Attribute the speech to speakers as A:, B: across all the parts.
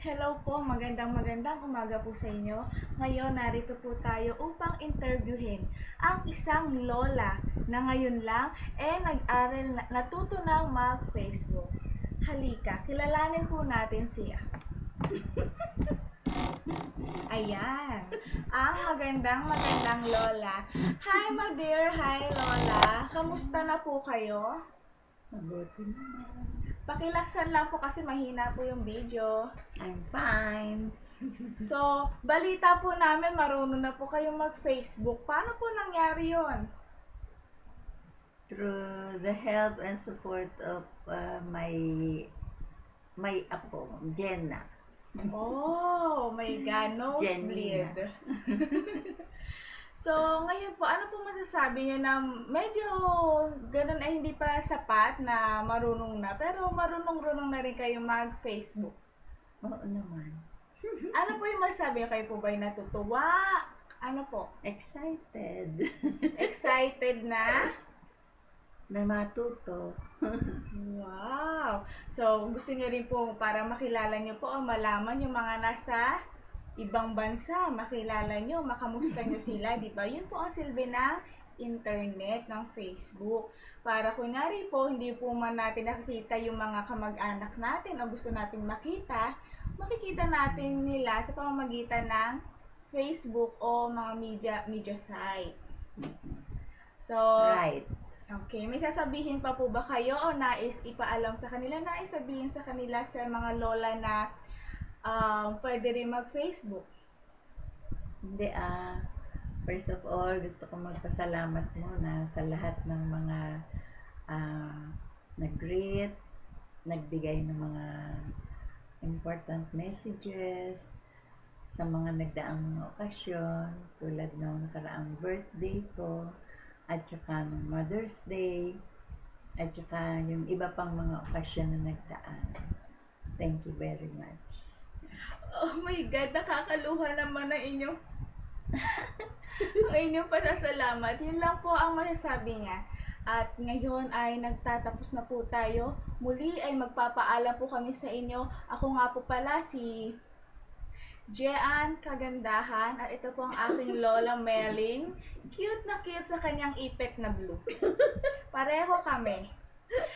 A: Hello po, magandang umaga po sa inyo. Ngayon, narito po tayo upang interviewin ang isang lola na ngayon lang nag-aral, natuto ng mag-Facebook. Halika, kilalanin po natin siya. Ayan, ang magandang lola. Hi, my dear. Hi, lola. Kamusta na po kayo?
B: Mabuti naman.
A: Pakilaksan lang po kasi mahina po yung video.
B: I'm fine.
A: So, balita po namin marunong na po kayong mag-Facebook. Paano po nangyari yon?
B: Through the help and support of my apo, Jenna.
A: Oh, my God, nosebleed. So, ngayon po, ano po masasabi niyo na medyo ganun ay hindi pa sapat na marunong na, pero marunong-runong na rin kayo mag-Facebook?
B: Oo naman.
A: Ano po yung masasabi niyo? Kayo po ba'y natutuwa? Ano po?
B: Excited
A: Excited na?
B: na matuto.
A: Wow! So, gusto niyo rin po para makilala niyo po o malaman yung mga nasa ibang bansa, makilala nyo, makamusta nyo sila, di ba? Yun po ang silbi ng internet, ng Facebook. Para kunyari po, hindi po man natin nakikita yung mga kamag-anak natin o gusto natin makita, makikita natin nila sa pamamagitan ng Facebook o mga media site. So,
B: Right.
A: okay, may sasabihin pa po ba kayo o nais ipaalam sa kanila, nais sabihin sa kanila sa mga lola na pwede rin mag-Facebook?
B: Hindi first of all, gusto ko magpasalamat muna sa lahat ng mga nag-greet, nagbigay ng mga important messages sa mga nagdaang mga okasyon, tulad ng nakaraang birthday ko, at saka ng Mother's Day, at saka yung iba pang mga okasyon na nagdaan. Thank you very much.
A: Oh my God, nakakaluha naman ang inyong ang inyong pasasalamat. Yun lang po ang masasabi niya. At ngayon ay nagtatapos na po tayo. Muli ay magpapaalam po kami sa inyo. Ako nga po pala si Jean Kagandahan at ito po ang aking lola Meling. Cute na cute sa kanyang ipek na blue. Pareho kami.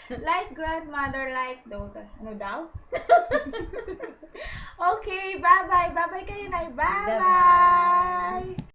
A: Like grandmother, like daughter. Ano daw? Okay, bye-bye. Bye-bye kayo na. Bye-bye!